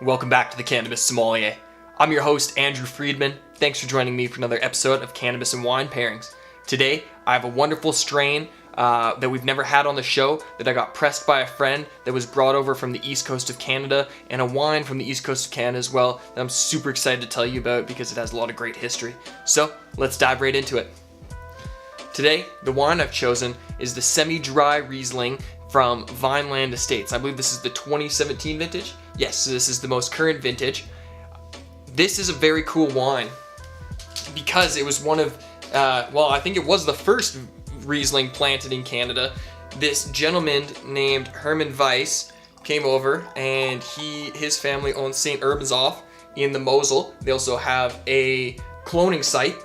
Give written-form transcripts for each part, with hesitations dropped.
Welcome back to the Cannabis Sommelier. I'm your host, Andrew Freedman. Thanks for joining me for another episode of Cannabis and Wine Pairings. Today, I have a wonderful strain that we've never had on the show that I got pressed by a friend that was brought over from the east coast of Canada, and a wine from the east coast of Canada as well that I'm super excited to tell you about because it has a lot of great history. So, let's dive right into it. Today, the wine I've chosen is the semi-dry Riesling from Vineland Estates. I believe this is the 2017 vintage. Yes, so this is the most current vintage. This is a very cool wine because it was one of, I think it was the first Riesling planted in Canada. This gentleman named Herman Weiss came over, and his family owns St. Urbanshof in the Mosel. They also have a cloning site,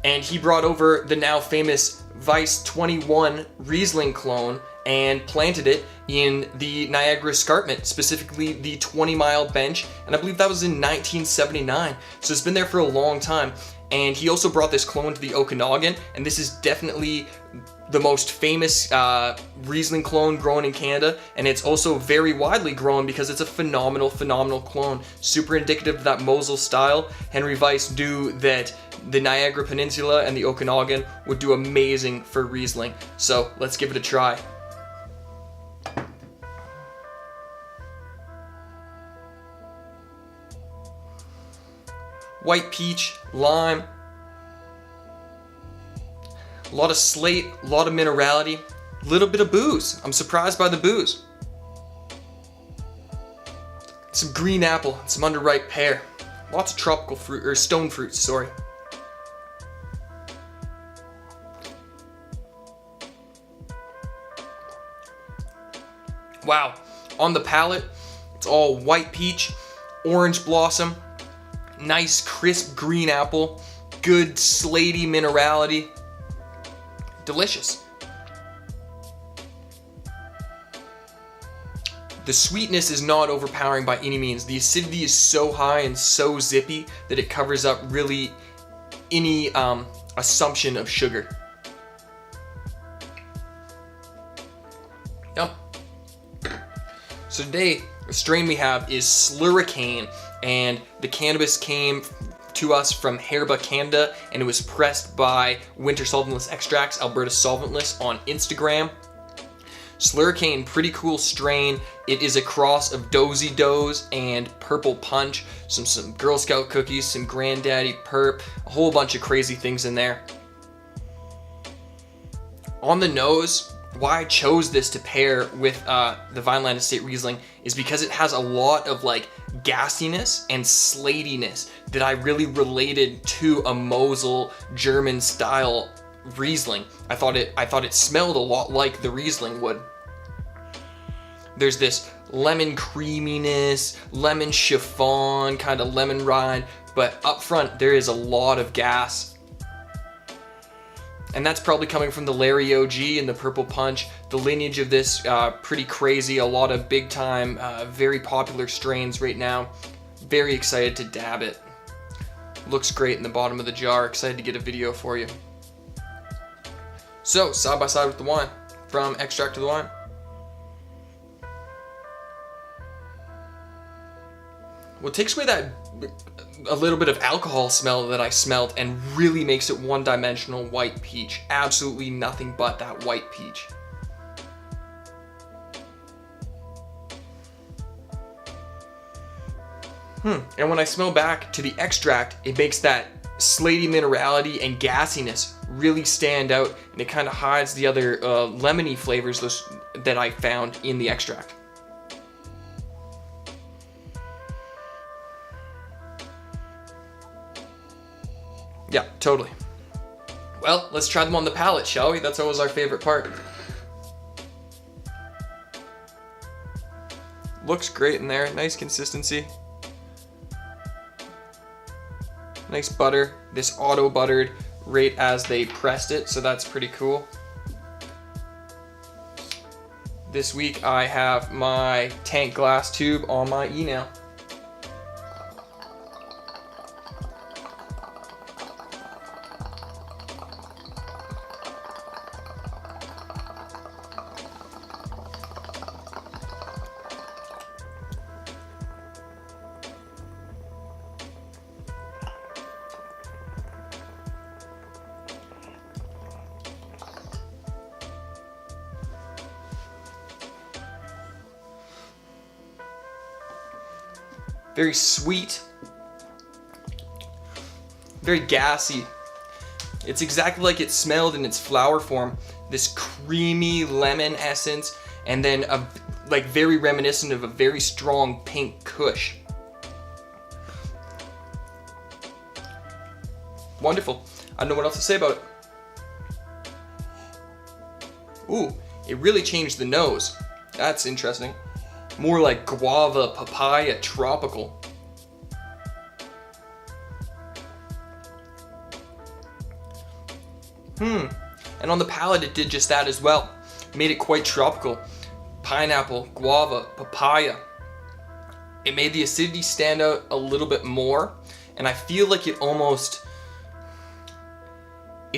and he brought over the now famous Weiss 21 Riesling clone and planted it in the Niagara Escarpment, specifically the 20 Mile Bench, and I believe that was in 1979, so it's been there for a long time. And he also brought this clone to the Okanagan, and this is definitely the most famous Riesling clone grown in Canada, and it's also very widely grown because it's a phenomenal clone. Super indicative of that Mosel style. Henry Weiss knew that the Niagara Peninsula and the Okanagan would do amazing for Riesling, so let's give it a try. White peach, lime, a lot of slate, a lot of minerality, a little bit of booze. I'm surprised by the booze. Some green apple, some underripe pear, lots of tropical fruit, or stone fruits, sorry. Wow, on the palate, it's all white peach, orange blossom, nice crisp green apple, good slatey minerality, delicious. The sweetness is not overpowering by any means. The acidity is so high and so zippy that it covers up really any assumption of sugar. Yep. So today, the strain we have is Slurricane, and the cannabis came to us from Hierba Canada, and it was pressed by Winter Solventless Extracts, Alberta Solventless, on Instagram. Slurricane, pretty cool strain. It is a cross of Dozy Doze and Purple Punch, some Girl Scout cookies, some Granddaddy Perp, a whole bunch of crazy things in there. On the nose, why I chose this to pair with the Vineland Estate Riesling is because it has a lot of like gassiness and slatiness that I really related to a Mosel German style Riesling. I thought it smelled a lot like the Riesling would. There's this lemon creaminess, lemon chiffon, kind of lemon rind, but up front there is a lot of gas. And that's probably coming from the Larry OG and the Purple Punch. The lineage of this, pretty crazy. A lot of big time, very popular strains right now. Very excited to dab it. Looks great in the bottom of the jar. Excited to get a video for you. So, side by side with the wine. From extract to the wine. What takes away that a little bit of alcohol smell that I smelled and really makes it one-dimensional white peach. Absolutely nothing but that white peach. And when I smell back to the extract, it makes that slaty minerality and gassiness really stand out, and it kind of hides the other lemony flavors that I found in the extract. Yeah, totally. Well, let's try them on the palate, shall we? That's always our favorite part. Looks great in there. Nice consistency. Nice butter. This auto buttered right as they pressed it, so that's pretty cool. This week I have my tank glass tube on my e-nail. very sweet, very gassy. It's exactly like it smelled in its flower form. This creamy lemon essence, and then like very reminiscent of a very strong pink Kush. Wonderful. I don't know what else to say about it. Ooh, it really changed the nose. That's interesting. More like guava, papaya, tropical. And on the palate it did just that as well. Made it quite tropical. Pineapple, guava, papaya. It made the acidity stand out a little bit more, and I feel like it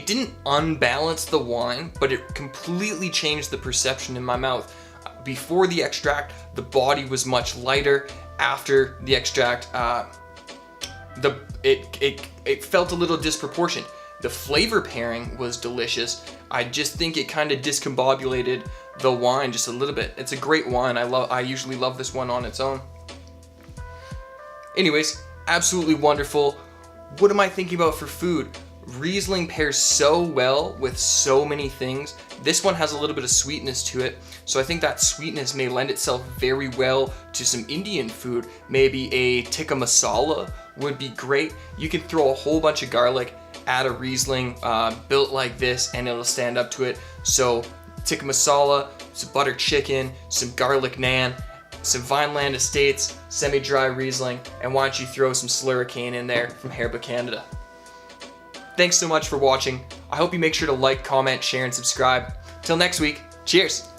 didn't unbalance the wine, but it completely changed the perception in my mouth. Before the extract, the body was much lighter. After the extract, it felt a little disproportionate. The flavor pairing was delicious. I just think it kind of discombobulated the wine just a little bit. It's a great wine. I usually love this one on its own. Anyways, absolutely wonderful. What am I thinking about for food? Riesling pairs so well with so many things. This one has a little bit of sweetness to it, so I think that sweetness may lend itself very well to some Indian food. Maybe a tikka masala would be great. You can throw a whole bunch of garlic, add a Riesling built like this, and it'll stand up to it. So tikka masala, some butter chicken, some garlic naan, some Vineland Estates semi-dry Riesling, and why don't you throw some Slurricane in there from Hierba Canada. Thanks so much for watching. I hope you make sure to like, comment, share, and subscribe. Till next week, cheers!